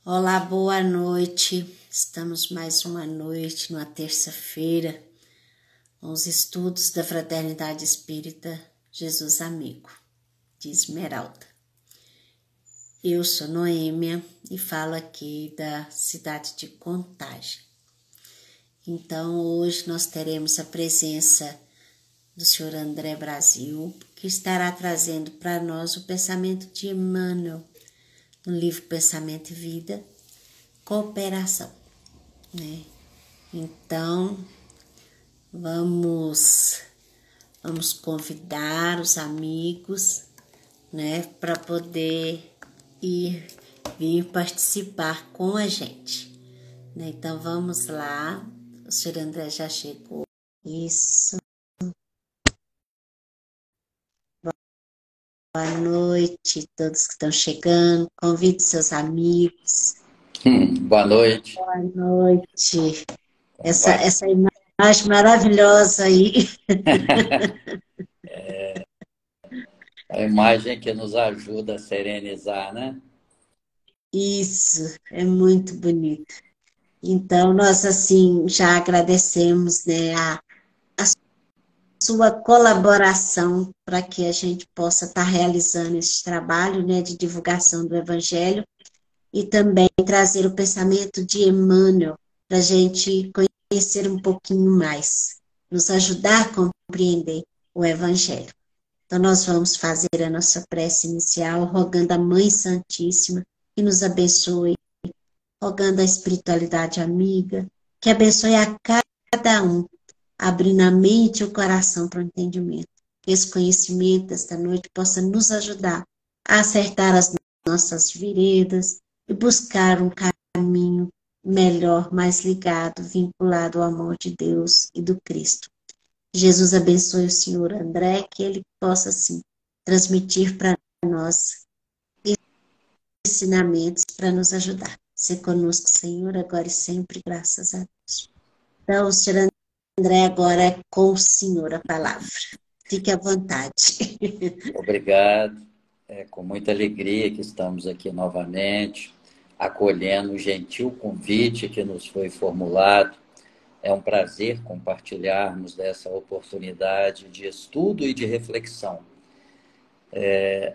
Olá, boa noite. Estamos mais uma noite, numa terça-feira, com os estudos da Fraternidade Espírita Jesus Amigo, de Esmeralda. Eu sou Noêmia e falo aqui da cidade de Contagem. Então, hoje nós teremos a presença do Sr. André Brasil, que estará trazendo para nós o pensamento de Emmanuel, no livro Pensamento e Vida, Cooperação, né? Então, vamos convidar os amigos, né, para poder vir participar com a gente, né? Então, vamos lá. O senhor André já chegou. Isso. Boa noite, todos que estão chegando. Convide seus amigos. Boa noite. Boa noite. Como vai? Essa imagem maravilhosa aí. A imagem que nos ajuda a serenizar, né? Isso, é muito bonito. Então, nós, assim, já agradecemos, né, a sua colaboração para que a gente possa estar realizando esse trabalho, né, de divulgação do Evangelho e também trazer o pensamento de Emmanuel para a gente conhecer um pouquinho mais, nos ajudar a compreender o Evangelho. Então, nós vamos fazer a nossa prece inicial, rogando a Mãe Santíssima que nos abençoe, rogando a espiritualidade amiga, que abençoe a cada um, abrindo a mente e o coração para o entendimento. Que esse conhecimento desta noite possa nos ajudar a acertar as nossas veredas e buscar um caminho melhor, mais ligado, vinculado ao amor de Deus e do Cristo. Jesus abençoe o senhor André, que ele possa, assim, transmitir para nós ensinamentos para nos ajudar. Se conosco, Senhor, agora e sempre, graças a Deus. Então, o senhor André, agora é com o senhor a palavra. Fique à vontade. Obrigado. É com muita alegria que estamos aqui novamente, acolhendo o gentil convite que nos foi formulado. É um prazer compartilharmos dessa oportunidade de estudo e de reflexão.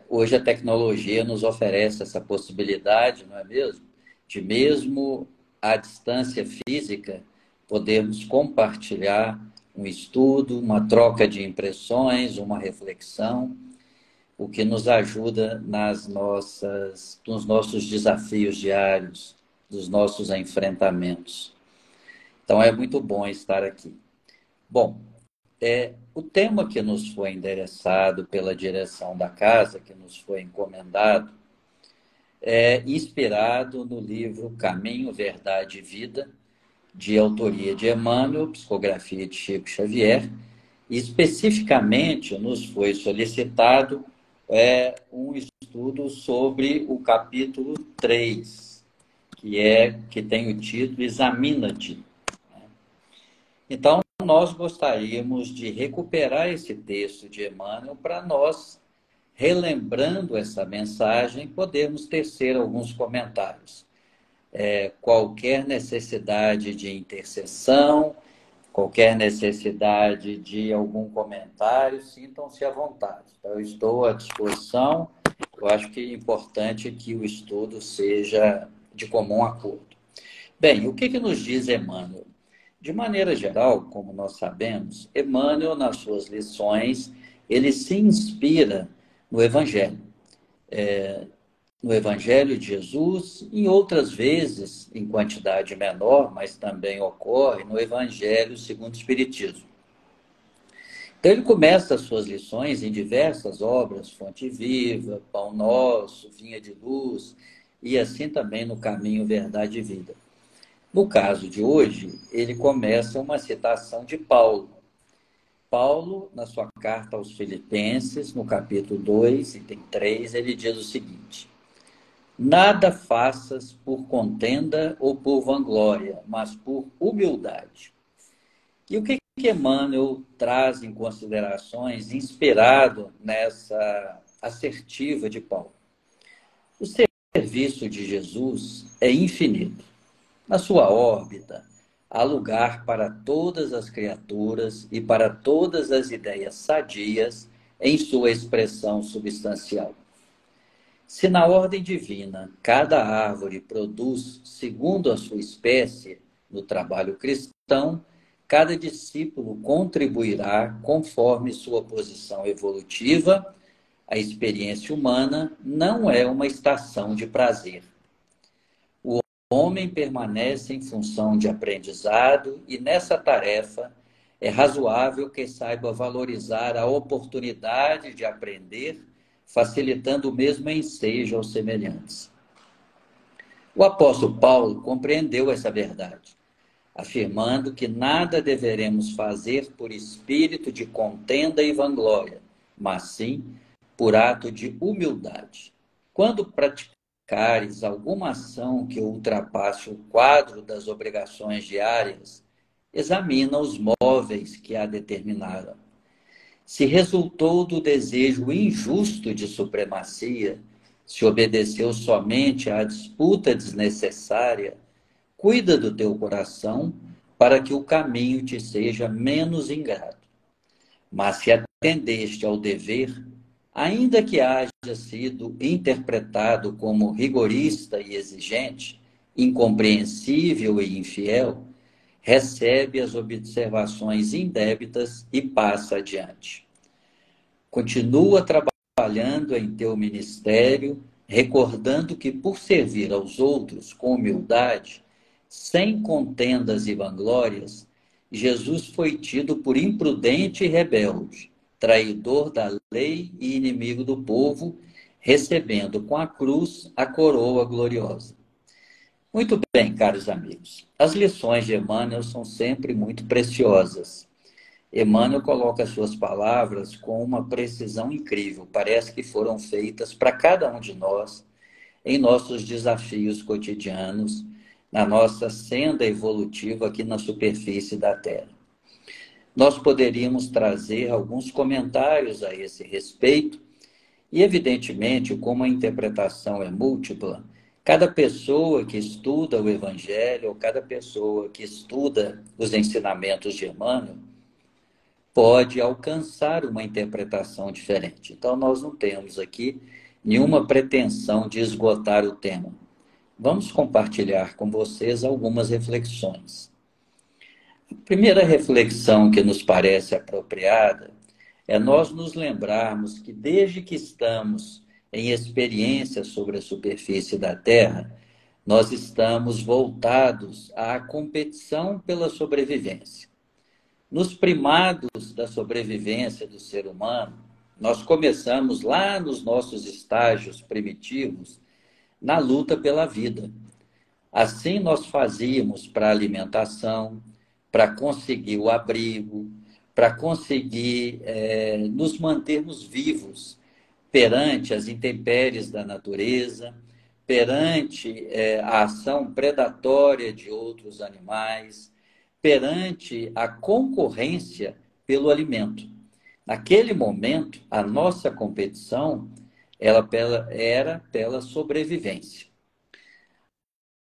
Hoje a tecnologia nos oferece essa possibilidade, não é mesmo? De mesmo à distância física, podermos compartilhar um estudo, uma troca de impressões, uma reflexão, o que nos ajuda nos nossos desafios diários, dos nossos enfrentamentos. Então é muito bom estar aqui. Bom, o tema que nos foi endereçado pela direção da casa, que nos foi encomendado, é inspirado no livro Caminho, Verdade e Vida, de autoria de Emmanuel, psicografia de Chico Xavier, e especificamente nos foi solicitado um estudo sobre o capítulo 3, que tem o título Examina-te. Então, nós gostaríamos de recuperar esse texto de Emmanuel para nós, relembrando essa mensagem, podermos tecer alguns comentários. Qualquer necessidade de intercessão, qualquer necessidade de algum comentário, sintam-se à vontade. Então, eu estou à disposição. Eu acho que é importante que o estudo seja de comum acordo. Bem, o que nos diz Emmanuel? De maneira geral, como nós sabemos, Emmanuel, nas suas lições, ele se inspira no Evangelho. No Evangelho de Jesus, e outras vezes, em quantidade menor, mas também ocorre no Evangelho segundo o Espiritismo. Então, ele começa as suas lições em diversas obras, Fonte Viva, Pão Nosso, Vinha de Luz, e assim também no Caminho, Verdade e Vida. No caso de hoje, ele começa uma citação de Paulo. Paulo, na sua carta aos Filipenses, no capítulo 2, item 3, ele diz o seguinte: nada faças por contenda ou por vanglória, mas por humildade. E o que Emmanuel traz em considerações, inspirado nessa assertiva de Paulo? O serviço de Jesus é infinito. Na sua órbita, há lugar para todas as criaturas e para todas as ideias sadias em sua expressão substancial. Se na ordem divina cada árvore produz segundo a sua espécie, no trabalho cristão, cada discípulo contribuirá conforme sua posição evolutiva. A experiência humana não é uma estação de prazer. O homem permanece em função de aprendizado e nessa tarefa é razoável que saiba valorizar a oportunidade de aprender, facilitando o mesmo ensejo aos semelhantes. O apóstolo Paulo compreendeu essa verdade, afirmando que nada deveremos fazer por espírito de contenda e vanglória, mas sim por ato de humildade. Quando praticares alguma ação que ultrapasse o quadro das obrigações diárias, examina os móveis que a determinaram. Se resultou do desejo injusto de supremacia, se obedeceu somente à disputa desnecessária, cuida do teu coração para que o caminho te seja menos ingrato. Mas se atendeste ao dever, ainda que haja sido interpretado como rigorista e exigente, incompreensível e infiel, recebe as observações indébitas e passa adiante. Continua trabalhando em teu ministério, recordando que por servir aos outros com humildade, sem contendas e vanglórias, Jesus foi tido por imprudente e rebelde, traidor da lei e inimigo do povo, recebendo com a cruz a coroa gloriosa. Muito bem, caros amigos. As lições de Emmanuel são sempre muito preciosas. Emmanuel coloca suas palavras com uma precisão incrível. Parece que foram feitas para cada um de nós em nossos desafios cotidianos, na nossa senda evolutiva aqui na superfície da Terra. Nós poderíamos trazer alguns comentários a esse respeito e, evidentemente, como a interpretação é múltipla, cada pessoa que estuda o Evangelho, ou cada pessoa que estuda os ensinamentos de Emmanuel, pode alcançar uma interpretação diferente. Então, nós não temos aqui nenhuma pretensão de esgotar o tema. Vamos compartilhar com vocês algumas reflexões. A primeira reflexão que nos parece apropriada é nós nos lembrarmos que desde que estamos em experiência sobre a superfície da Terra, nós estamos voltados à competição pela sobrevivência. Nos primados da sobrevivência do ser humano, nós começamos lá nos nossos estágios primitivos na luta pela vida. Assim nós fazíamos para a alimentação, para conseguir o abrigo, para conseguir nos mantermos vivos perante as intempéries da natureza, perante a ação predatória de outros animais, perante a concorrência pelo alimento. Naquele momento, a nossa competição era pela sobrevivência.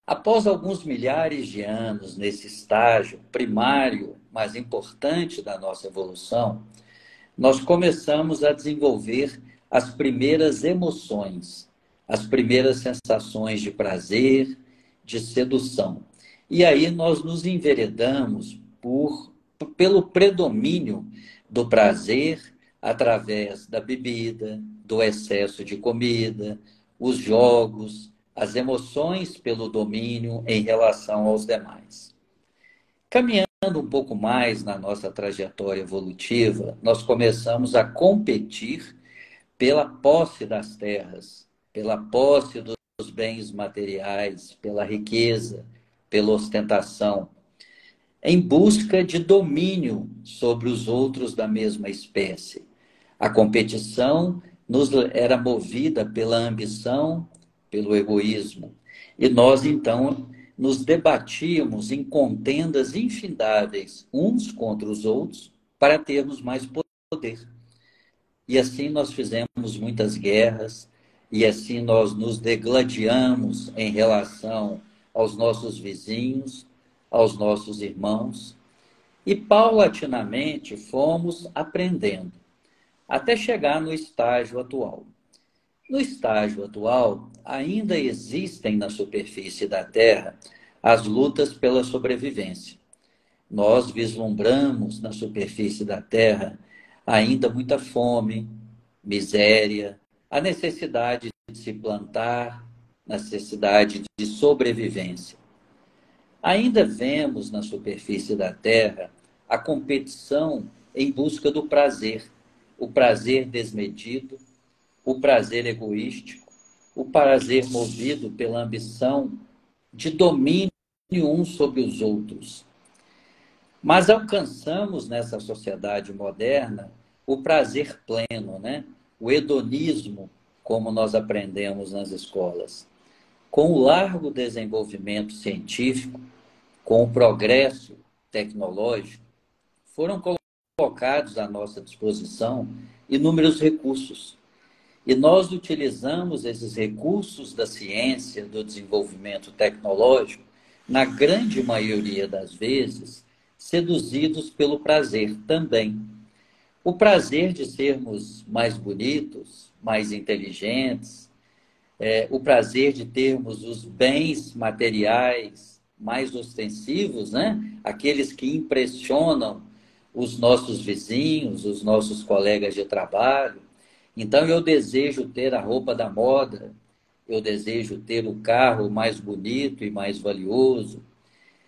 Após alguns milhares de anos nesse estágio primário, mas importante da nossa evolução, nós começamos a desenvolver as primeiras emoções, as primeiras sensações de prazer, de sedução. E aí nós nos enveredamos pelo predomínio do prazer através da bebida, do excesso de comida, os jogos, as emoções pelo domínio em relação aos demais. Caminhando um pouco mais na nossa trajetória evolutiva, nós começamos a competir pela posse das terras, pela posse dos bens materiais, pela riqueza, pela ostentação, em busca de domínio sobre os outros da mesma espécie. A competição era movida pela ambição, pelo egoísmo. E nós, então, nos debatíamos em contendas infindáveis uns contra os outros para termos mais poder. E assim nós fizemos muitas guerras, e assim nós nos degladiamos em relação aos nossos vizinhos, aos nossos irmãos, e paulatinamente fomos aprendendo, até chegar no estágio atual. No estágio atual, ainda existem na superfície da Terra as lutas pela sobrevivência. Nós vislumbramos na superfície da Terra ainda muita fome, miséria, a necessidade de se plantar, necessidade de sobrevivência. Ainda vemos na superfície da Terra a competição em busca do prazer, o prazer desmedido, o prazer egoístico, o prazer movido pela ambição de domínio uns sobre os outros. Mas alcançamos nessa sociedade moderna o prazer pleno, né? O hedonismo, como nós aprendemos nas escolas. Com o largo desenvolvimento científico, com o progresso tecnológico, foram colocados à nossa disposição inúmeros recursos. E nós utilizamos esses recursos da ciência, do desenvolvimento tecnológico, na grande maioria das vezes, seduzidos pelo prazer também. O prazer de sermos mais bonitos, mais inteligentes, o prazer de termos os bens materiais mais ostensivos, né? Aqueles que impressionam os nossos vizinhos, os nossos colegas de trabalho. Então, eu desejo ter a roupa da moda, eu desejo ter o carro mais bonito e mais valioso,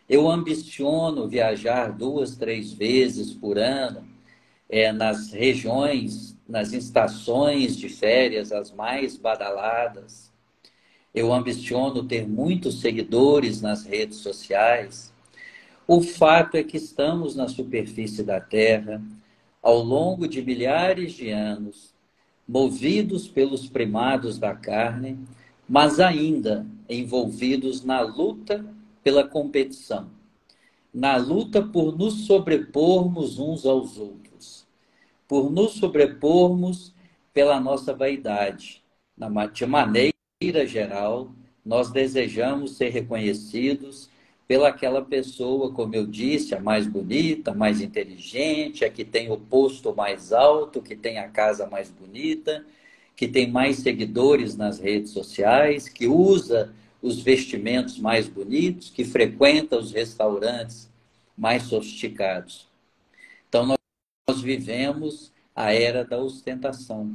eu ambiciono viajar 2, 3 vezes por ano nas regiões, nas estações de férias, as mais badaladas. Eu ambiciono ter muitos seguidores nas redes sociais. O fato é que estamos na superfície da Terra, ao longo de milhares de anos, movidos pelos primados da carne, mas ainda envolvidos na luta pela competição, na luta por nos sobrepormos uns aos outros, por nos sobrepormos pela nossa vaidade. De maneira geral, nós desejamos ser reconhecidos pelaquela pessoa, como eu disse, a mais bonita, mais inteligente, a que tem o posto mais alto, que tem a casa mais bonita, que tem mais seguidores nas redes sociais, que usa os vestimentos mais bonitos, que frequenta os restaurantes mais sofisticados. Então, nós vivemos a era da ostentação,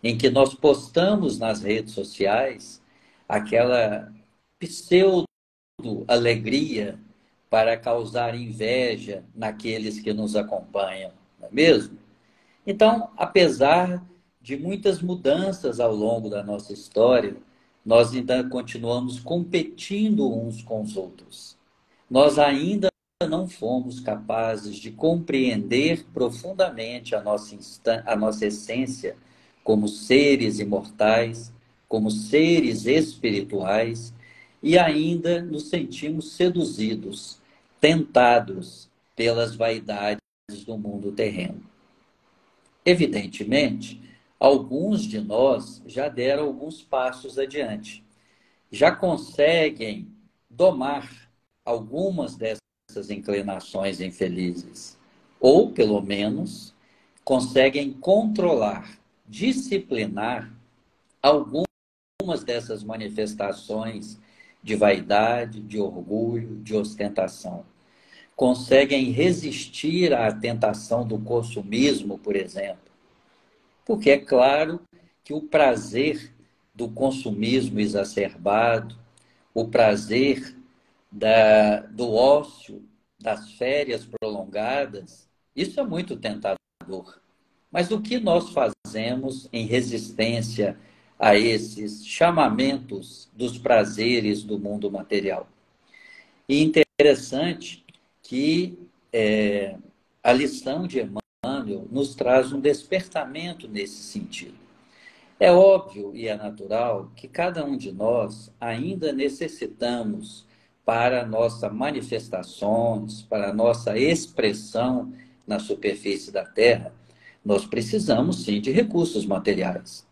em que nós postamos nas redes sociais aquela pseudo-alegria para causar inveja naqueles que nos acompanham, não é mesmo? Então, apesar de muitas mudanças ao longo da nossa história, nós ainda continuamos competindo uns com os outros. Nós ainda não fomos capazes de compreender profundamente a nossa essência como seres imortais, como seres espirituais, e ainda nos sentimos seduzidos, tentados pelas vaidades do mundo terreno. Evidentemente, alguns de nós já deram alguns passos adiante, já conseguem domar algumas dessas inclinações infelizes, ou, pelo menos, conseguem controlar, disciplinar algumas dessas manifestações de vaidade, de orgulho, de ostentação. Conseguem resistir à tentação do consumismo, por exemplo. Porque é claro que o prazer do consumismo exacerbado, o prazer do ócio, das férias prolongadas, isso é muito tentador. Mas o que nós fazemos em resistência a esses chamamentos dos prazeres do mundo material? E interessante que a lição de Emmanuel nos traz um despertamento nesse sentido. É óbvio e é natural que cada um de nós ainda necessitamos, para nossas manifestações, para a nossa expressão na superfície da Terra, nós precisamos sim de recursos materiais.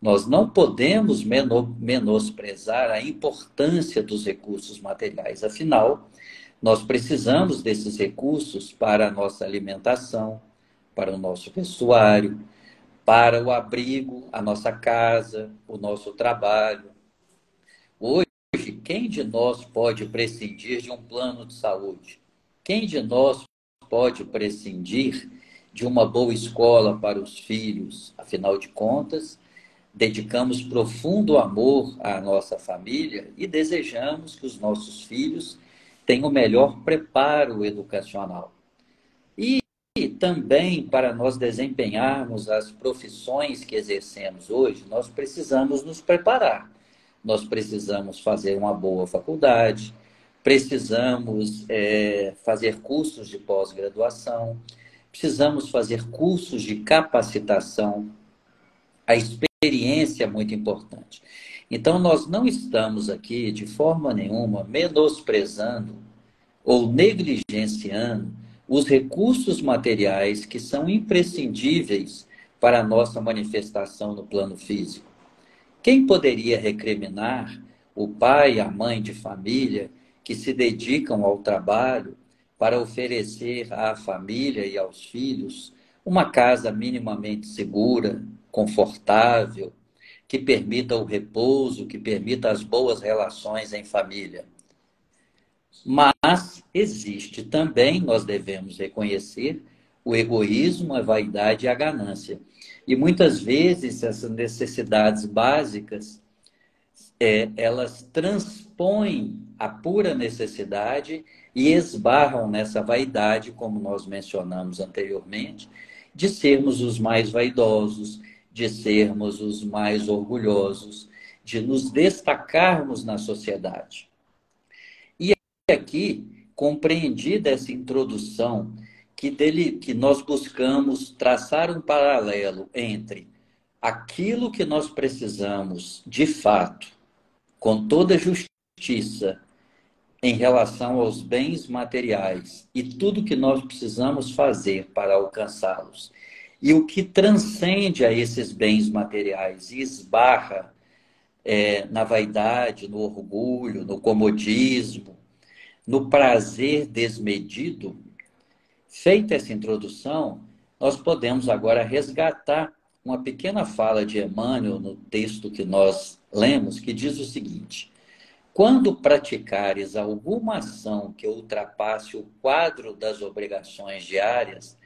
Nós não podemos menosprezar a importância dos recursos materiais. Afinal, nós precisamos desses recursos para a nossa alimentação, para o nosso vestuário, para o abrigo, a nossa casa, o nosso trabalho. Hoje, quem de nós pode prescindir de um plano de saúde? Quem de nós pode prescindir de uma boa escola para os filhos? Afinal de contas, dedicamos profundo amor à nossa família e desejamos que os nossos filhos tenham o melhor preparo educacional. E também, para nós desempenharmos as profissões que exercemos hoje, nós precisamos nos preparar. Nós precisamos fazer uma boa faculdade, precisamos fazer cursos de pós-graduação, precisamos fazer cursos de capacitação. A experiência é muito importante. Então, nós não estamos aqui, de forma nenhuma, menosprezando ou negligenciando os recursos materiais que são imprescindíveis para a nossa manifestação no plano físico. Quem poderia recriminar o pai e a mãe de família que se dedicam ao trabalho para oferecer à família e aos filhos uma casa minimamente segura, confortável, que permita o repouso, que permita as boas relações em família? Mas existe também, nós devemos reconhecer, o egoísmo, a vaidade e a ganância. E muitas vezes essas necessidades básicas, elas transpõem a pura necessidade e esbarram nessa vaidade, como nós mencionamos anteriormente, de sermos os mais vaidosos, de sermos os mais orgulhosos, de nos destacarmos na sociedade. E aqui, compreendida essa introdução, que nós buscamos traçar um paralelo entre aquilo que nós precisamos, de fato, com toda justiça, em relação aos bens materiais e tudo que nós precisamos fazer para alcançá-los, e o que transcende a esses bens materiais e esbarra na vaidade, no orgulho, no comodismo, no prazer desmedido. Feita essa introdução, nós podemos agora resgatar uma pequena fala de Emmanuel no texto que nós lemos, que diz o seguinte: quando praticares alguma ação que ultrapasse o quadro das obrigações diárias,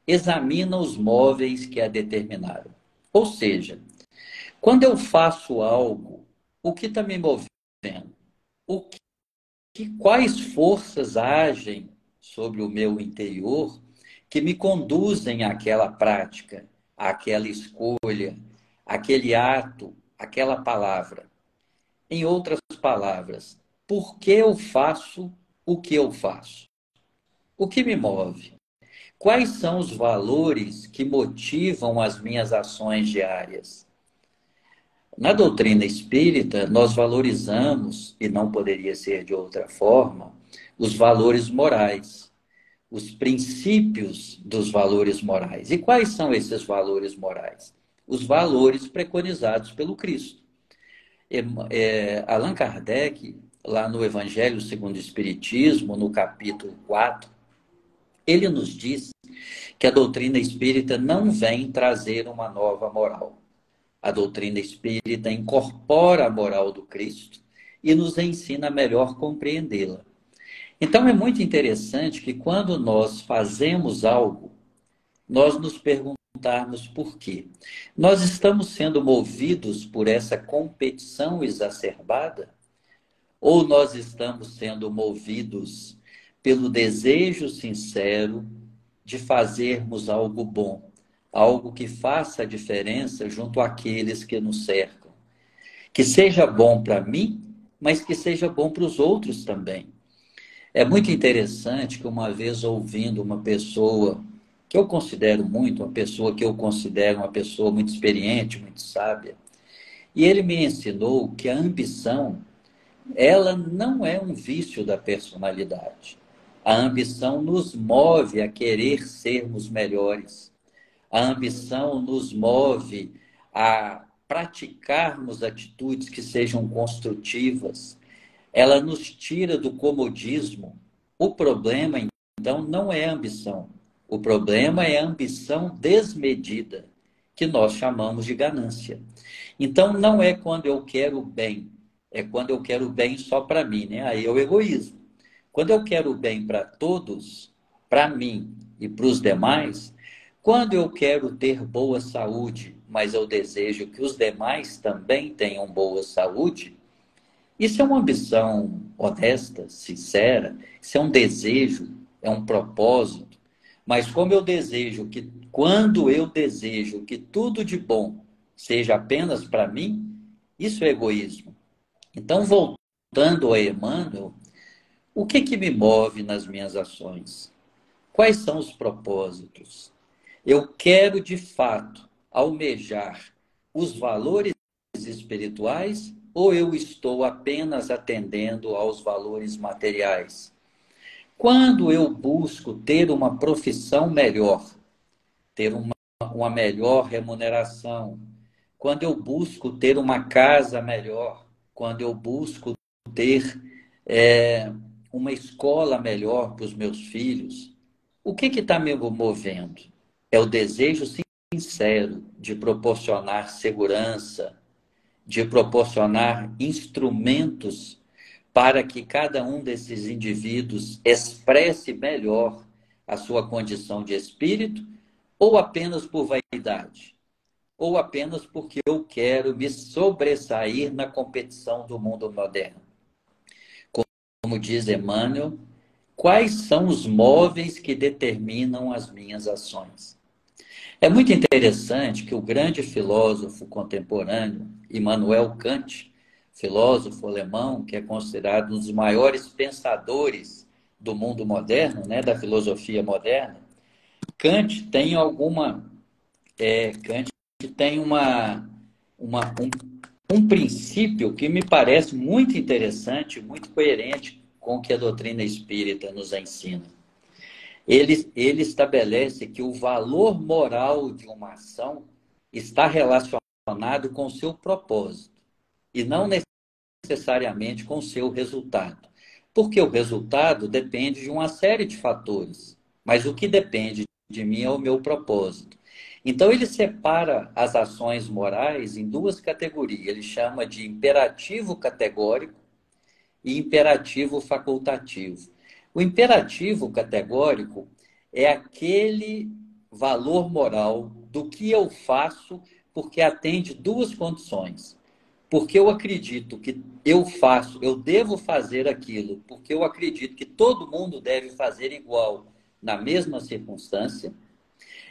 examina os móveis que a determinaram. Ou seja, quando eu faço algo, o que está me movendo? Quais forças agem sobre o meu interior que me conduzem àquela prática, àquela escolha, àquele ato, àquela palavra? Em outras palavras, por que eu faço o que eu faço? O que me move? Quais são os valores que motivam as minhas ações diárias? Na doutrina espírita, nós valorizamos, e não poderia ser de outra forma, os valores morais, os princípios dos valores morais. E quais são esses valores morais? Os valores preconizados pelo Cristo. Allan Kardec, lá no Evangelho segundo o Espiritismo, no capítulo 4, ele nos diz que a doutrina espírita não vem trazer uma nova moral. A doutrina espírita incorpora a moral do Cristo e nos ensina a melhor compreendê-la. Então é muito interessante que quando nós fazemos algo, nós nos perguntarmos por quê. Nós estamos sendo movidos por essa competição exacerbada? Ou nós estamos sendo movidos pelo desejo sincero de fazermos algo bom, algo que faça a diferença junto àqueles que nos cercam? Que seja bom para mim, mas que seja bom para os outros também. É muito interessante que uma vez ouvindo uma pessoa que eu considero muito, uma pessoa muito experiente, muito sábia, e ele me ensinou que a ambição, ela não é um vício da personalidade. A ambição nos move a querer sermos melhores. A ambição nos move a praticarmos atitudes que sejam construtivas, ela nos tira do comodismo. O problema, então, não é a ambição. O problema é a ambição desmedida, que nós chamamos de ganância. Então, não é quando eu quero o bem, é quando eu quero o bem só para mim, né? Aí é o egoísmo. Quando eu quero o bem para todos, para mim e para os demais, quando eu quero ter boa saúde, mas eu desejo que os demais também tenham boa saúde, isso é uma ambição honesta, sincera, isso é um desejo, é um propósito. Mas como eu desejo que, quando eu desejo que tudo de bom seja apenas para mim, isso é egoísmo. Então, voltando a Emmanuel, o que que me move nas minhas ações? Quais são os propósitos? Eu quero, de fato, almejar os valores espirituais ou eu estou apenas atendendo aos valores materiais? Quando eu busco ter uma profissão melhor, ter uma melhor remuneração, quando eu busco ter uma casa melhor, quando eu busco ter uma escola melhor para os meus filhos, o que está me movendo? É o desejo sincero de proporcionar segurança, de proporcionar instrumentos para que cada um desses indivíduos expresse melhor a sua condição de espírito, ou apenas por vaidade, ou apenas porque eu quero me sobressair na competição do mundo moderno. Como diz Emmanuel, quais são os móveis que determinam as minhas ações? É muito interessante que o grande filósofo contemporâneo, Immanuel Kant, filósofo alemão, que é considerado um dos maiores pensadores do mundo moderno, né, da filosofia moderna, Kant tem Kant tem um princípio que me parece muito interessante, muito coerente com o que a doutrina espírita nos ensina. Ele estabelece que o valor moral de uma ação está relacionado com o seu propósito e não necessariamente com o seu resultado. Porque o resultado depende de uma série de fatores, mas o que depende de mim é o meu propósito. Então, ele separa as ações morais em duas categorias. Ele chama de imperativo categórico e imperativo facultativo. O imperativo categórico é aquele valor moral do que eu faço porque atende duas condições. Porque eu acredito que eu devo fazer aquilo, porque eu acredito que todo mundo deve fazer igual na mesma circunstância,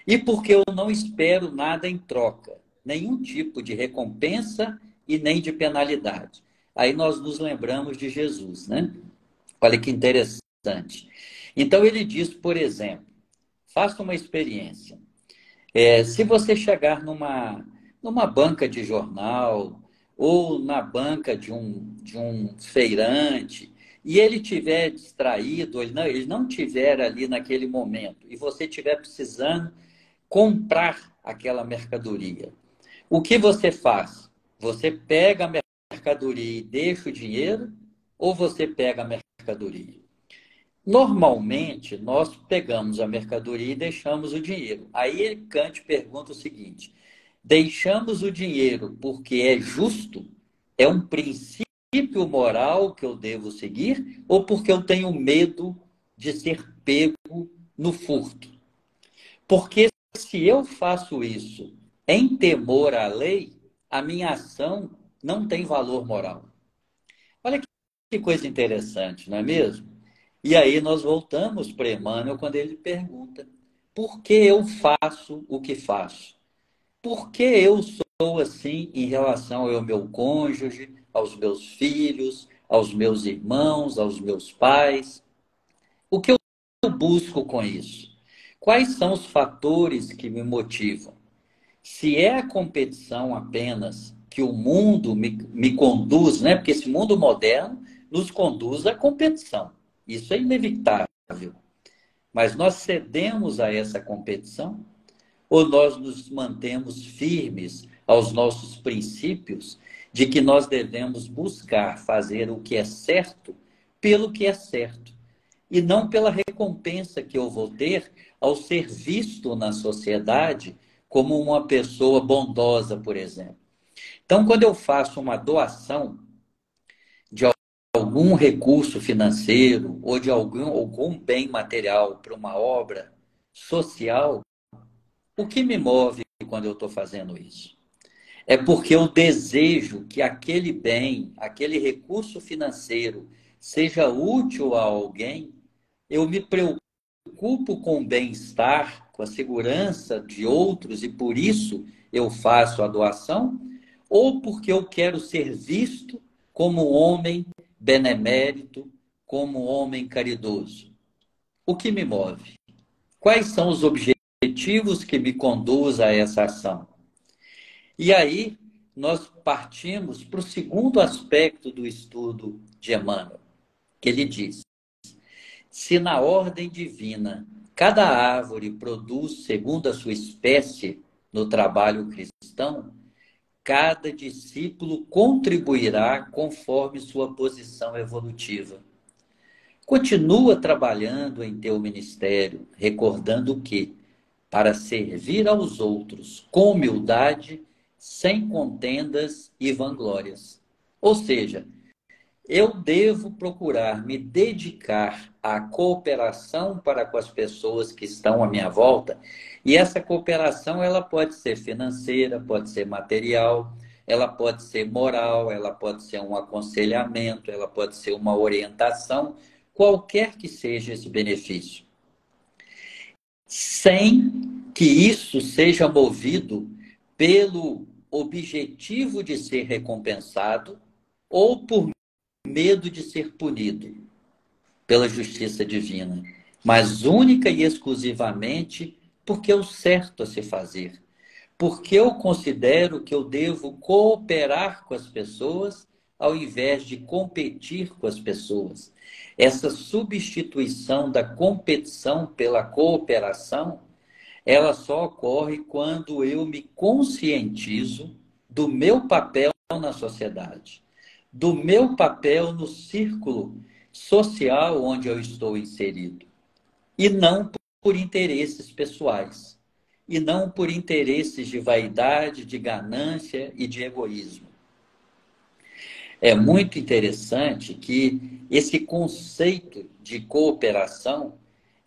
e porque eu não espero nada em troca, nenhum tipo de recompensa e nem de penalidade. Aí nós nos lembramos de Jesus, né? Olha que interessante. Então ele diz, por exemplo, faça uma experiência. Se você chegar numa banca de jornal ou na banca de um feirante e ele tiver distraído, ele não tiver ali naquele momento e você estiver precisando comprar aquela mercadoria, o que você faz? Você pega a mercadoria e deixa o dinheiro ou você pega a mercadoria? Normalmente, nós pegamos a mercadoria e deixamos o dinheiro. Aí Kant pergunta o seguinte: deixamos o dinheiro porque é justo? É um princípio moral que eu devo seguir? Ou porque eu tenho medo de ser pego no furto? Porque se eu faço isso em temor à lei, a minha ação não tem valor moral. Olha que coisa interessante, não é mesmo? E aí nós voltamos para Emmanuel quando ele pergunta: por que eu faço o que faço? Por que eu sou assim em relação ao meu cônjuge, aos meus filhos, aos meus irmãos, aos meus pais? O que eu busco com isso? Quais são os fatores que me motivam? Se é a competição apenas que o mundo me conduz, né? Porque esse mundo moderno nos conduz à competição. Isso é inevitável. Mas nós cedemos a essa competição ou nós nos mantemos firmes aos nossos princípios de que nós devemos buscar fazer o que é certo pelo que é certo, e não pela recompensa que eu vou ter ao ser visto na sociedade como uma pessoa bondosa, por exemplo. Então, quando eu faço uma doação de algum recurso financeiro ou de algum bem material para uma obra social, o que me move quando eu estou fazendo isso? É porque eu desejo que aquele bem, aquele recurso financeiro seja útil a alguém, eu me preocupo com o bem-estar, com a segurança de outros e por isso eu faço a doação, ou porque eu quero ser visto como homem benemérito, como homem caridoso? O que me move? Quais são os objetivos que me conduzem a essa ação? E aí, nós partimos para o segundo aspecto do estudo de Emmanuel, que ele diz: se na ordem divina cada árvore produz segundo a sua espécie no trabalho cristão, cada discípulo contribuirá conforme sua posição evolutiva. Continua trabalhando em teu ministério, recordando que, para servir aos outros com humildade, sem contendas e vanglórias. Ou seja, eu devo procurar me dedicar à cooperação para com as pessoas que estão à minha volta, e essa cooperação ela pode ser financeira, pode ser material, ela pode ser moral, ela pode ser um aconselhamento, ela pode ser uma orientação, qualquer que seja esse benefício, sem que isso seja movido pelo objetivo de ser recompensado ou por medo de ser punido pela justiça divina, mas única e exclusivamente porque é o certo a se fazer, porque eu considero que eu devo cooperar com as pessoas ao invés de competir com as pessoas. Essa substituição da competição pela cooperação, ela só ocorre quando eu me conscientizo do meu papel na sociedade, do meu papel no círculo social onde eu estou inserido, e não por interesses pessoais, e não por interesses de vaidade, de ganância e de egoísmo. É muito interessante que esse conceito de cooperação,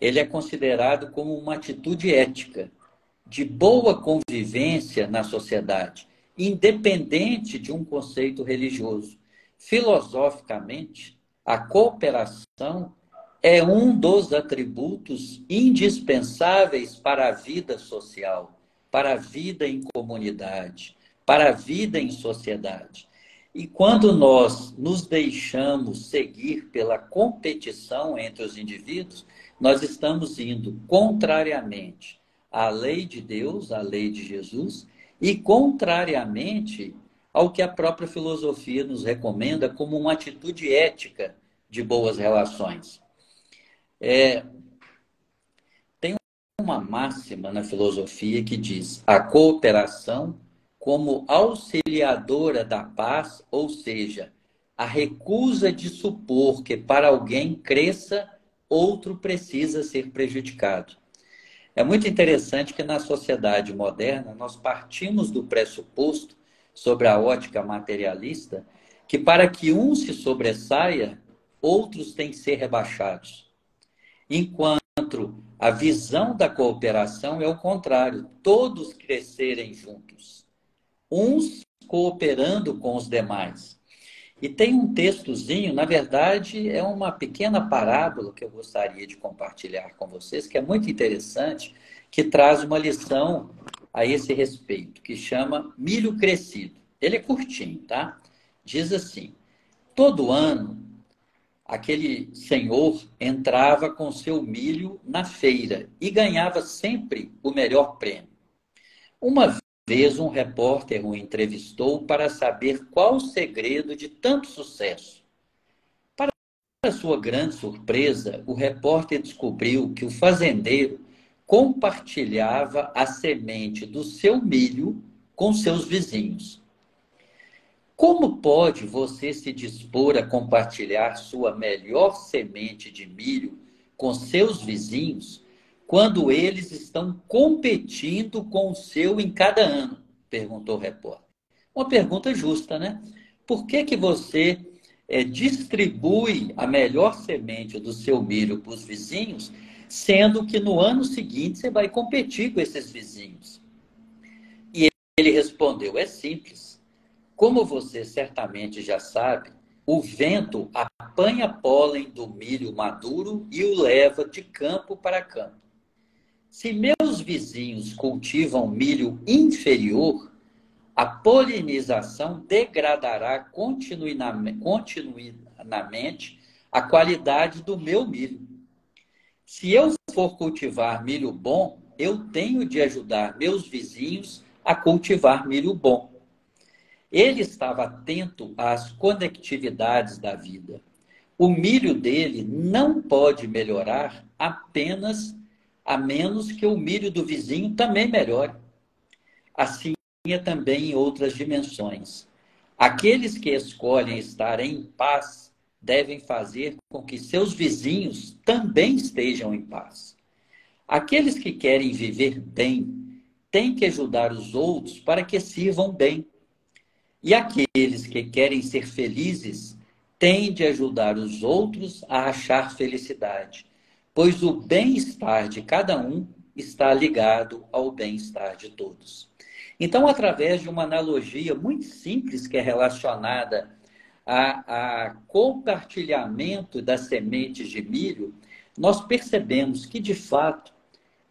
ele é considerado como uma atitude ética, de boa convivência na sociedade, independente de um conceito religioso. Filosoficamente, a cooperação é um dos atributos indispensáveis para a vida social, para a vida em comunidade, para a vida em sociedade. E quando nós nos deixamos seguir pela competição entre os indivíduos, nós estamos indo contrariamente à lei de Deus, à lei de Jesus, e contrariamente ao que a própria filosofia nos recomenda como uma atitude ética de boas relações. Tem uma máxima na filosofia que diz: a cooperação como auxiliadora da paz, ou seja, a recusa de supor que para alguém cresça, outro precisa ser prejudicado. É muito interessante que na sociedade moderna nós partimos do pressuposto, sobre a ótica materialista, que para que um se sobressaia, outros têm que ser rebaixados. Enquanto a visão da cooperação é o contrário, todos crescerem juntos, uns cooperando com os demais. E tem um textozinho, na verdade, é uma pequena parábola que eu gostaria de compartilhar com vocês, que é muito interessante, que traz uma lição a esse respeito, que chama Milho Crescido. Ele é curtinho, tá? Diz assim: todo ano, aquele senhor entrava com seu milho na feira e ganhava sempre o melhor prêmio. Uma vez, um repórter o entrevistou para saber qual o segredo de tanto sucesso. Para sua grande surpresa, o repórter descobriu que o fazendeiro compartilhava a semente do seu milho com seus vizinhos. Como pode você se dispor a compartilhar sua melhor semente de milho com seus vizinhos quando eles estão competindo com o seu em cada ano? Perguntou o repórter. Uma pergunta justa, né? Por que que você distribui a melhor semente do seu milho para os vizinhos, sendo que no ano seguinte você vai competir com esses vizinhos? E ele respondeu, é simples. Como você certamente já sabe, o vento apanha pólen do milho maduro e o leva de campo para campo. Se meus vizinhos cultivam milho inferior, a polinização degradará continuamente a qualidade do meu milho. Se eu for cultivar milho bom, eu tenho de ajudar meus vizinhos a cultivar milho bom. Ele estava atento às conectividades da vida. O milho dele não pode melhorar a menos que o milho do vizinho também melhore. Assim é também em outras dimensões. Aqueles que escolhem estar em paz devem fazer com que seus vizinhos também estejam em paz. Aqueles que querem viver bem têm que ajudar os outros para que sirvam bem. E aqueles que querem ser felizes têm de ajudar os outros a achar felicidade, pois o bem-estar de cada um está ligado ao bem-estar de todos. Então, através de uma analogia muito simples que é relacionada a compartilhamento das sementes de milho, nós percebemos que, de fato,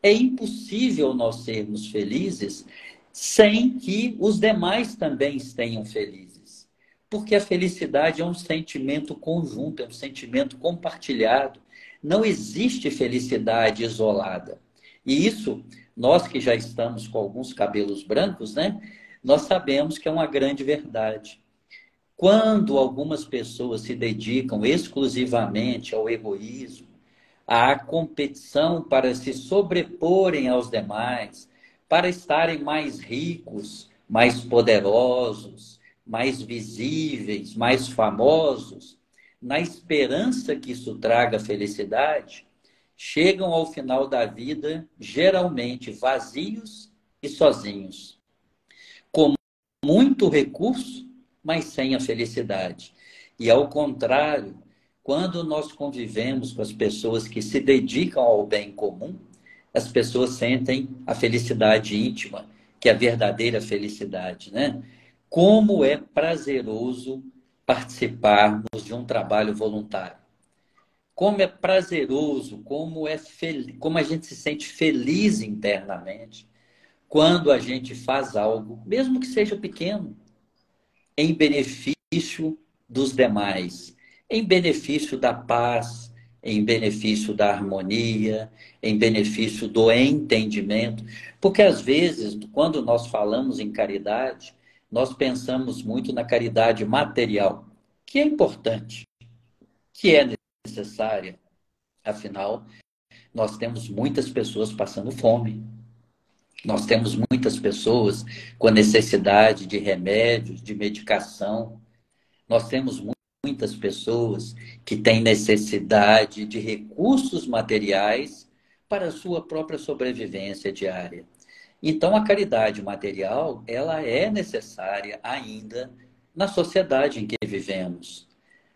é impossível nós sermos felizes sem que os demais também tenham felizes. Porque a felicidade é um sentimento conjunto, é um sentimento compartilhado. Não existe felicidade isolada. E isso, nós que já estamos com alguns cabelos brancos, né? Nós sabemos que é uma grande verdade. Quando algumas pessoas se dedicam exclusivamente ao egoísmo, à competição para se sobreporem aos demais, para estarem mais ricos, mais poderosos, mais visíveis, mais famosos, na esperança que isso traga felicidade, chegam ao final da vida geralmente vazios e sozinhos, com muito recurso, mas sem a felicidade. E ao contrário, quando nós convivemos com as pessoas que se dedicam ao bem comum, as pessoas sentem a felicidade íntima, que é a verdadeira felicidade, né? Como é prazeroso participarmos de um trabalho voluntário. Como é prazeroso, como a gente se sente feliz internamente quando a gente faz algo, mesmo que seja pequeno, em benefício dos demais, em benefício da paz, em benefício da harmonia, em benefício do entendimento. Porque, às vezes, quando nós falamos em caridade, nós pensamos muito na caridade material, que é importante, que é necessária. Afinal, nós temos muitas pessoas passando fome. Nós temos muitas pessoas com necessidade de remédios, de medicação. Nós temos muitas pessoas que têm necessidade de recursos materiais para a sua própria sobrevivência diária. Então, a caridade material, ela é necessária ainda na sociedade em que vivemos.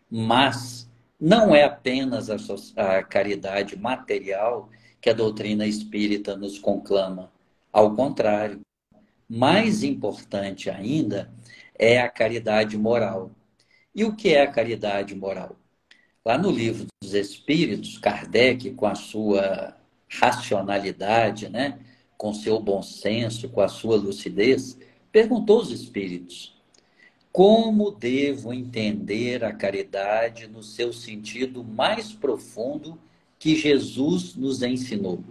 Mas não é apenas a caridade material que a doutrina espírita nos conclama. Ao contrário, mais importante ainda é a caridade moral. E o que é a caridade moral? Lá no Livro dos Espíritos, Kardec, com a sua racionalidade, né, com seu bom senso, com a sua lucidez, perguntou aos espíritos: como devo entender a caridade no seu sentido mais profundo que Jesus nos ensinou?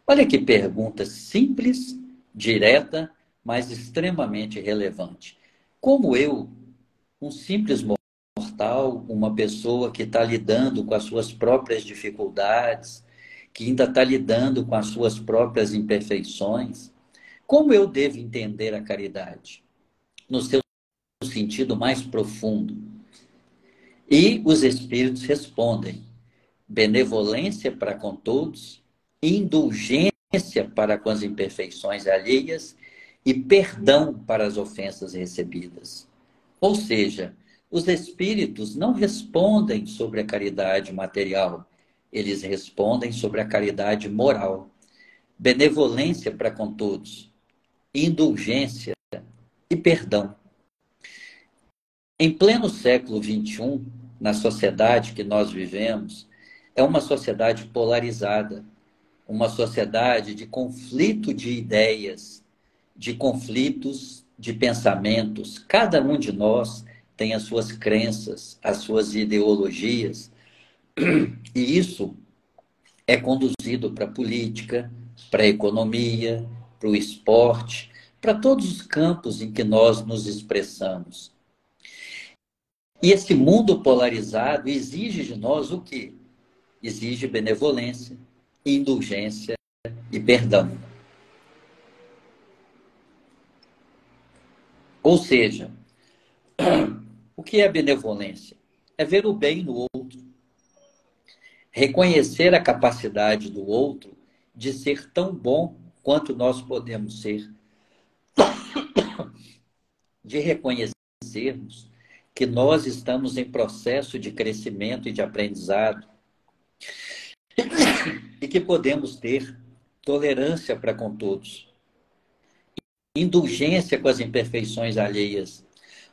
Olha que pergunta simples, direta, mas extremamente relevante. Como eu, um simples mortal, uma pessoa que está lidando com as suas próprias dificuldades, que ainda está lidando com as suas próprias imperfeições, como eu devo entender a caridade? No seu sentido mais profundo. E os espíritos respondem: benevolência para com todos, indulgência para com as imperfeições alheias e perdão para as ofensas recebidas. Ou seja, os espíritos não respondem sobre a caridade material, eles respondem sobre a caridade moral. Benevolência para com todos, indulgência e perdão. Em pleno século XXI, na sociedade que nós vivemos, é uma sociedade polarizada, uma sociedade de conflito de ideias, de conflitos de pensamentos. Cada um de nós tem as suas crenças, as suas ideologias, e isso é conduzido para a política, para a economia, para o esporte, para todos os campos em que nós nos expressamos. E esse mundo polarizado exige de nós o quê? Exige benevolência, indulgência e perdão. Ou seja, o que é benevolência? É ver o bem no outro, reconhecer a capacidade do outro de ser tão bom quanto nós podemos ser, de reconhecermos que nós estamos em processo de crescimento e de aprendizado e que podemos ter tolerância para com todos, indulgência com as imperfeições alheias.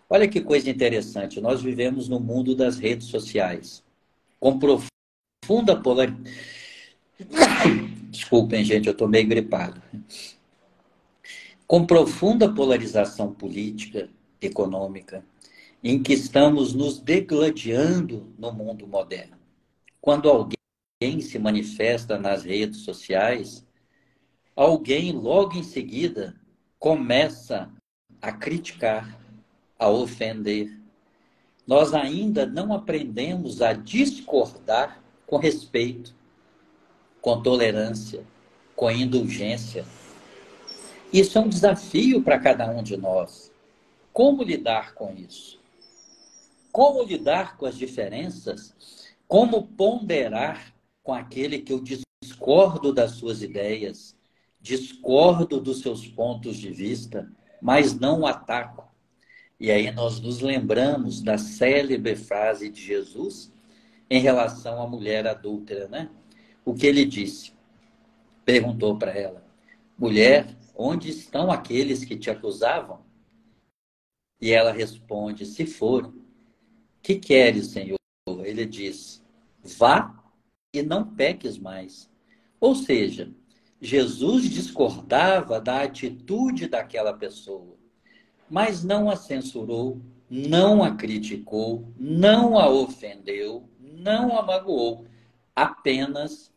Olha que coisa interessante, nós vivemos no mundo das redes sociais, com profunda polarização. Desculpem, gente, eu estou meio gripado. Com profunda polarização política, econômica, em que estamos nos degladiando no mundo moderno. Quando alguém se manifesta nas redes sociais, alguém logo em seguida começa a criticar, a ofender. Nós ainda não aprendemos a discordar com respeito, com tolerância, com indulgência. Isso é um desafio para cada um de nós. Como lidar com isso? Como lidar com as diferenças? Como ponderar com aquele que eu discordo das suas ideias, discordo dos seus pontos de vista, mas não o ataco? E aí nós nos lembramos da célebre frase de Jesus em relação à mulher adúltera, né? O que ele disse? Perguntou para ela: mulher, onde estão aqueles que te acusavam? E ela responde: se foram, que queres, Senhor? Ele diz: vá e não peques mais. Ou seja, Jesus discordava da atitude daquela pessoa, mas não a censurou, não a criticou, não a ofendeu, não a magoou, apenas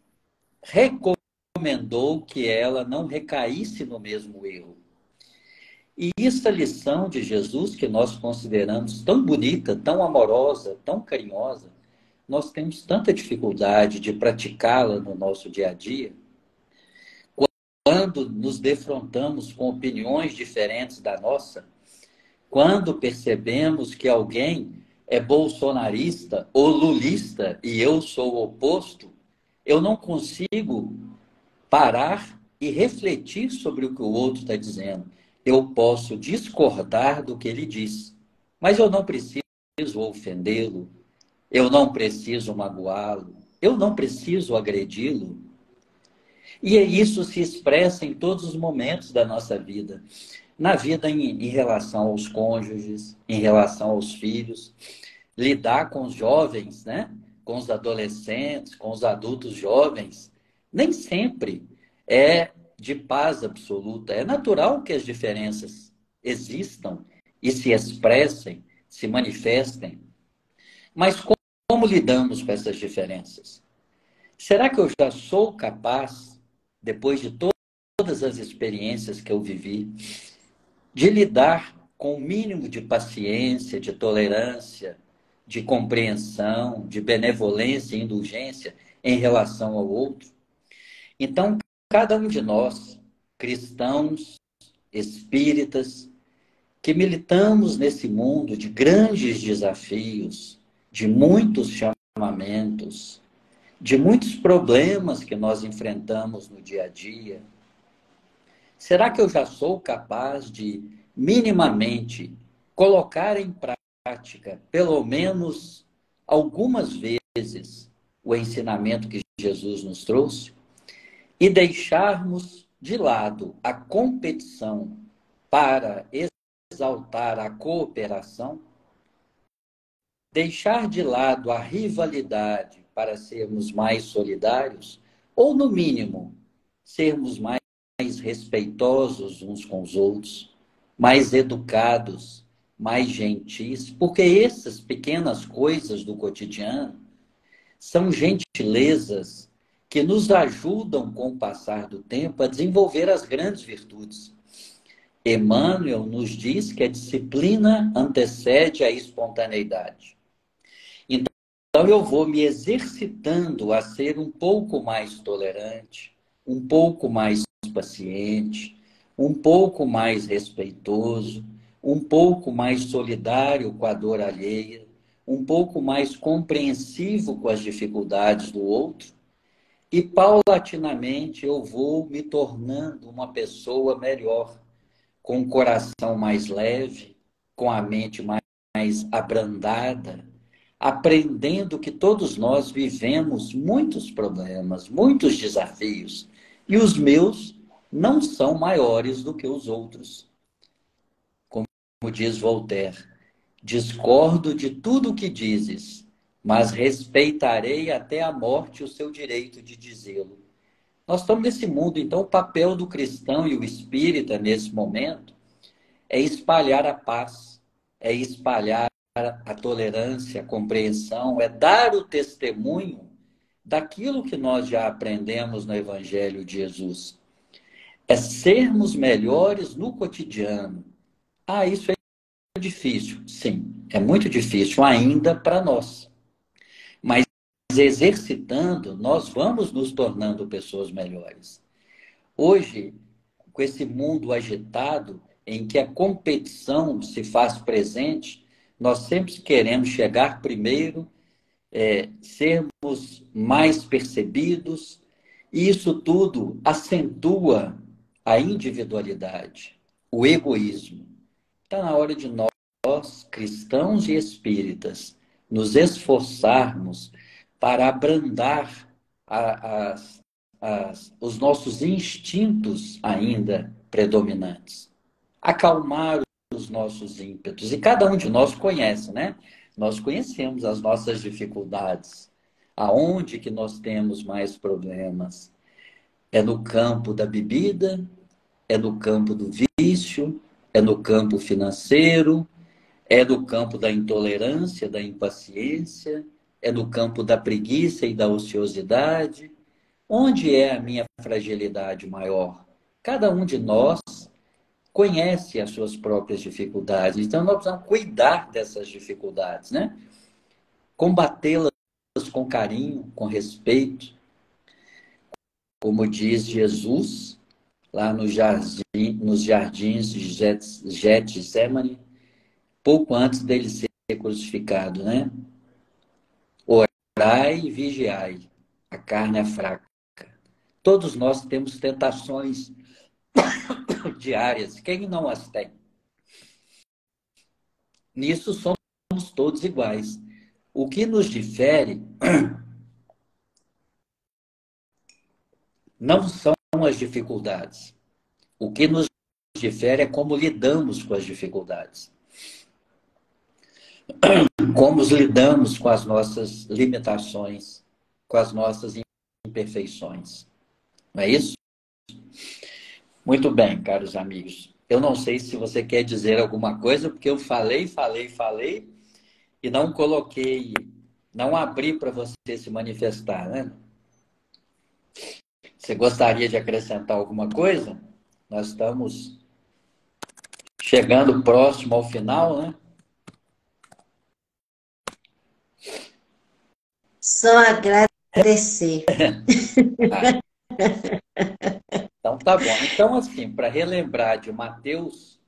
recomendou que ela não recaísse no mesmo erro. E essa lição de Jesus, que nós consideramos tão bonita, tão amorosa, tão carinhosa, nós temos tanta dificuldade de praticá-la no nosso dia a dia. Quando nos defrontamos com opiniões diferentes da nossa, quando percebemos que alguém é bolsonarista ou lulista e eu sou o oposto, eu não consigo parar e refletir sobre o que o outro está dizendo. Eu posso discordar do que ele diz, mas eu não preciso ofendê-lo, eu não preciso magoá-lo, eu não preciso agredi-lo. E isso se expressa em todos os momentos da nossa vida. Na vida em relação aos cônjuges, em relação aos filhos, lidar com os jovens, né? Com os adolescentes, com os adultos jovens, nem sempre é de paz absoluta. É natural que as diferenças existam e se expressem, se manifestem. Mas como lidamos com essas diferenças? Será que eu já sou capaz, depois de todas as experiências que eu vivi, de lidar com o mínimo de paciência, de tolerância, de compreensão, de benevolência e indulgência em relação ao outro? Então, cada um de nós, cristãos, espíritas, que militamos nesse mundo de grandes desafios, de muitos chamamentos, de muitos problemas que nós enfrentamos no dia a dia. Será que eu já sou capaz de, minimamente, colocar em prática, pelo menos algumas vezes, o ensinamento que Jesus nos trouxe? E deixarmos de lado a competição para exaltar a cooperação? Deixar de lado a rivalidade para sermos mais solidários? Ou, no mínimo, sermos mais respeitosos uns com os outros, mais educados, mais gentis? Porque essas pequenas coisas do cotidiano são gentilezas que nos ajudam, com o passar do tempo, a desenvolver as grandes virtudes. Emmanuel nos diz que a disciplina antecede a espontaneidade. Então, eu vou me exercitando a ser um pouco mais tolerante, um pouco mais paciente, um pouco mais respeitoso, um pouco mais solidário com a dor alheia, um pouco mais compreensivo com as dificuldades do outro, e paulatinamente eu vou me tornando uma pessoa melhor, com o coração mais leve, com a mente mais abrandada, aprendendo que todos nós vivemos muitos problemas, muitos desafios, e os meus não são maiores do que os outros. Como diz Voltaire, discordo de tudo o que dizes, mas respeitarei até a morte o seu direito de dizê-lo. Nós estamos nesse mundo, então o papel do cristão e o espírita nesse momento é espalhar a paz, é espalhar a tolerância, a compreensão, é dar o testemunho daquilo que nós já aprendemos no Evangelho de Jesus. É sermos melhores no cotidiano. Ah, isso é difícil. Sim, é muito difícil ainda para nós. Mas exercitando, nós vamos nos tornando pessoas melhores. Hoje, com esse mundo agitado, em que a competição se faz presente, nós sempre queremos chegar primeiro, sermos mais percebidos, e isso tudo acentua a individualidade, o egoísmo. Está na hora de nós, cristãos e espíritas, nos esforçarmos para abrandar os nossos instintos ainda predominantes, acalmar os nossos ímpetos. E cada um de nós conhece, né? Nós conhecemos as nossas dificuldades, aonde que nós temos mais problemas. É no campo da bebida, é no campo do vício, é no campo financeiro, é no campo da intolerância, da impaciência, é no campo da preguiça e da ociosidade. Onde é a minha fragilidade maior? Cada um de nós conhece as suas próprias dificuldades. Então, nós precisamos cuidar dessas dificuldades, né? Combatê-las com carinho, com respeito. Como diz Jesus, lá no nos jardins de Getsemane, pouco antes dele ser crucificado, né? Orai e vigiai, a carne é fraca. Todos nós temos tentações diárias. Quem não as tem? Nisso somos todos iguais. O que nos difere não são as dificuldades. O que nos difere é como lidamos com as dificuldades. Como lidamos com as nossas limitações, com as nossas imperfeições. Não é isso? Muito bem, caros amigos. Eu não sei se você quer dizer alguma coisa, porque eu falei e não coloquei, não abri para você se manifestar, né? Você gostaria de acrescentar alguma coisa? Nós estamos chegando próximo ao final, né? Só agradecer. Então Então, tá bom. Então, assim, para relembrar de Mateus,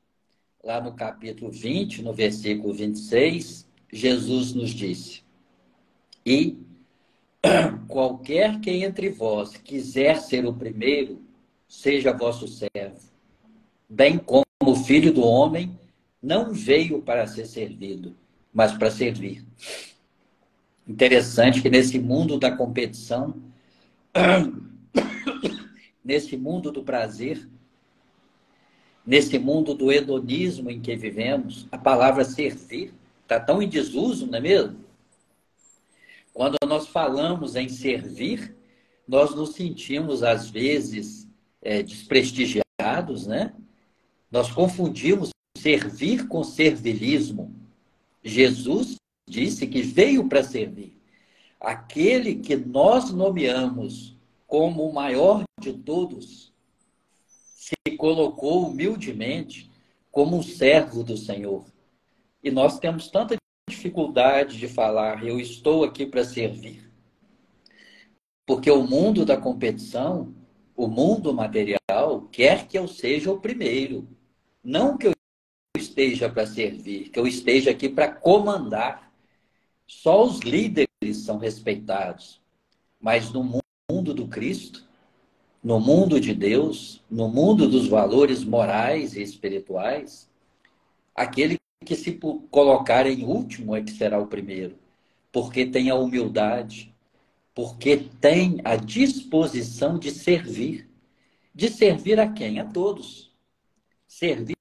lá no capítulo 20, no versículo 26, Jesus nos disse: E qualquer que entre vós quiser ser o primeiro, seja vosso servo, bem como o Filho do Homem não veio para ser servido, mas para servir. Interessante que nesse mundo da competição, nesse mundo do prazer, nesse mundo do hedonismo em que vivemos, a palavra servir está tão em desuso, não é mesmo? Quando nós falamos em servir, nós nos sentimos, às vezes, desprestigiados, né? Nós confundimos servir com servilismo. Jesus disse que veio para servir. Aquele que nós nomeamos como o maior de todos, se colocou humildemente como um servo do Senhor. E nós temos tanta dificuldade de falar, eu estou aqui para servir. Porque o mundo da competição, o mundo material, quer que eu seja o primeiro. Não que eu esteja para servir, que eu esteja aqui para comandar. Só os líderes são respeitados. Mas no mundo do Cristo, no mundo de Deus, no mundo dos valores morais e espirituais, aquele que se colocar em último é que será o primeiro, porque tem a humildade, porque tem a disposição de servir. De servir a quem? A todos. Servir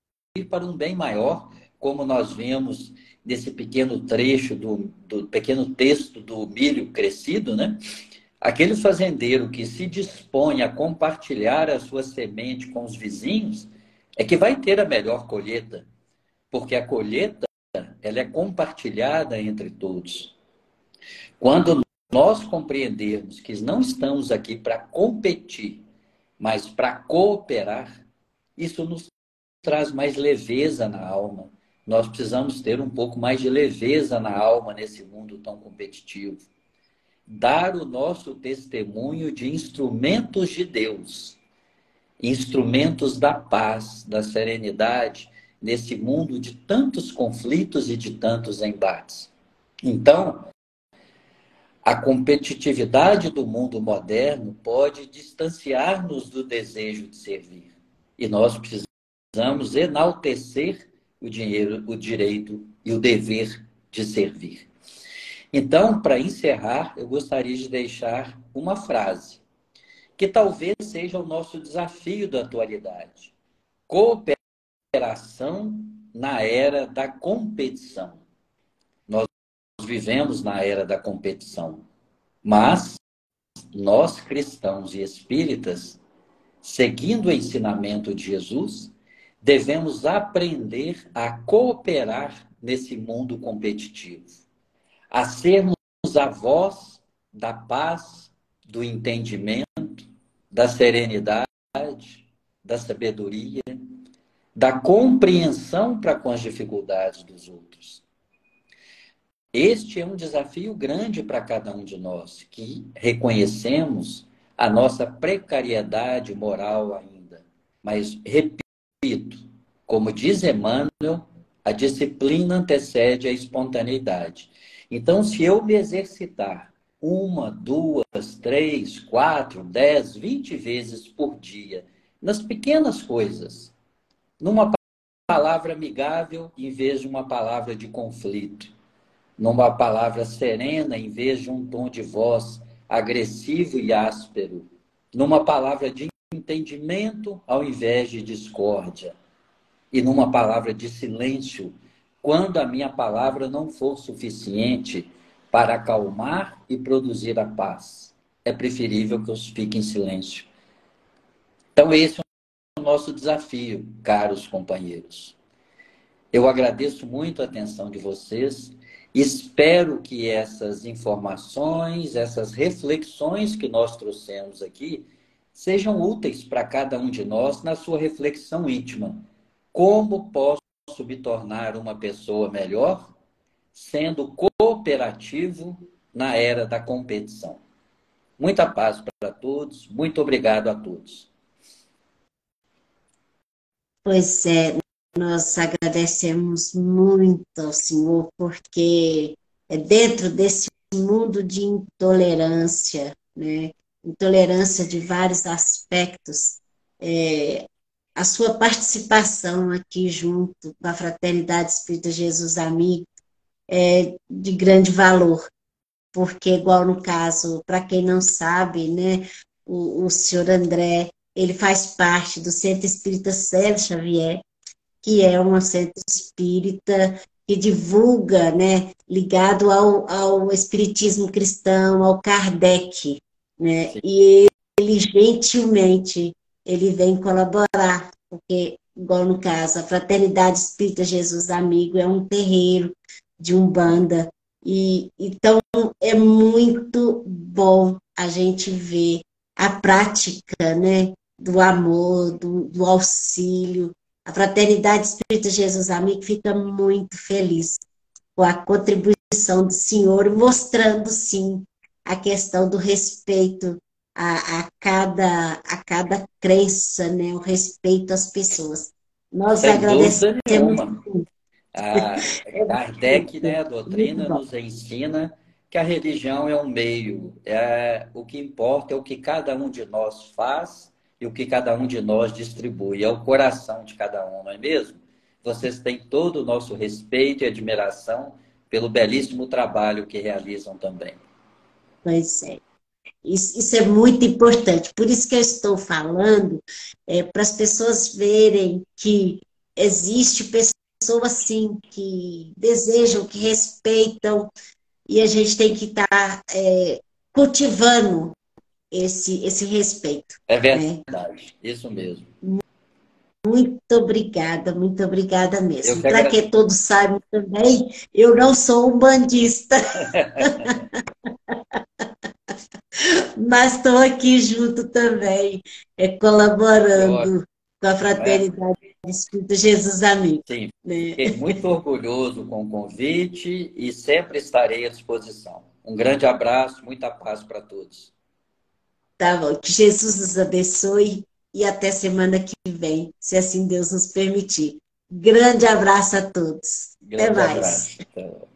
para um bem maior, como nós vemos nesse pequeno trecho do pequeno texto do milho crescido, né? Aquele fazendeiro que se dispõe a compartilhar a sua semente com os vizinhos é que vai ter a melhor colheita, porque a colheita ela é compartilhada entre todos. Quando nós compreendermos que não estamos aqui para competir, mas para cooperar, isso nos traz mais leveza na alma. Nós precisamos ter um pouco mais de leveza na alma nesse mundo tão competitivo. Dar o nosso testemunho de instrumentos de Deus, instrumentos da paz, da serenidade, nesse mundo de tantos conflitos e de tantos embates. Então, a competitividade do mundo moderno pode distanciar-nos do desejo de servir. E nós precisamos enaltecer o direito e o dever de servir. Então, para encerrar, eu gostaria de deixar uma frase, que talvez seja o nosso desafio da atualidade. Cooperação na era da competição. Nós vivemos na era da competição, mas nós, cristãos e espíritas, seguindo o ensinamento de Jesus, devemos aprender a cooperar nesse mundo competitivo, a sermos a voz da paz, do entendimento, da serenidade, da sabedoria, da compreensão para com as dificuldades dos outros. Este é um desafio grande para cada um de nós, que reconhecemos a nossa precariedade moral ainda. Mas, repito, como diz Emmanuel, a disciplina antecede a espontaneidade. Então, se eu me exercitar 1, 2, 3, 4, 10, 20 vezes por dia, nas pequenas coisas, numa palavra amigável em vez de uma palavra de conflito, numa palavra serena em vez de um tom de voz agressivo e áspero, numa palavra de entendimento ao invés de discórdia, e numa palavra de silêncio, quando a minha palavra não for suficiente para acalmar e produzir a paz. É preferível que eu fique em silêncio. Então, esse é o nosso desafio, caros companheiros. Eu agradeço muito a atenção de vocês. Espero que essas informações, essas reflexões que nós trouxemos aqui, sejam úteis para cada um de nós na sua reflexão íntima. Como posso me tornar uma pessoa melhor, sendo cooperativo na era da competição? Muita paz para todos. Muito obrigado a todos. Pois é, nós agradecemos muito ao Senhor, porque é dentro desse mundo de intolerância, né? Intolerância de vários aspectos, é, a sua participação aqui junto com a Fraternidade Espírita Jesus Amigo é de grande valor, porque, igual no caso, para quem não sabe, né, o senhor André, ele faz parte do Centro Espírita Célio Xavier, que é um centro espírita que divulga, né, ligado ao espiritismo cristão, ao Kardec, né, Sim, e ele gentilmente, ele vem colaborar, porque, igual no caso, a Fraternidade Espírita Jesus Amigo é um terreiro de sim. Umbanda, e então é muito bom a gente ver a prática, né, do amor, do auxílio. A Fraternidade Espírita Jesus Amigo fica muito feliz com a contribuição do senhor, mostrando, sim, a questão do respeito a cada crença, né? O respeito às pessoas. Nós Sem agradecemos dúvida nenhuma. muito. A É Kardec, né, a muito doutrina, bom. nos ensina que a religião é um meio, o que importa é o que cada um de nós faz e o que cada um de nós distribui, é o coração de cada um, não é mesmo? Vocês têm todo o nosso respeito e admiração pelo belíssimo trabalho que realizam também. Pois é. Isso é muito importante. Por isso que eu estou falando, para as pessoas verem que existe pessoas, sim, que desejam, que respeitam, e a gente tem que estar cultivando esse respeito, É né? verdade, isso mesmo. Muito obrigada Eu mesmo. que Para que agradeço. todos saibam também, eu não sou um bandista, mas estou aqui junto também, Que ótimo, colaborando com a né? Fraternidade Espírita Jesus Amigo. Sim, Né? fiquei muito orgulhoso com o convite e sempre estarei à disposição. Um grande abraço, muita paz para todos. Tá bom, que Jesus nos abençoe e até semana que vem, se assim Deus nos permitir. Grande abraço a todos. Até Grande mais. abraço. Até logo.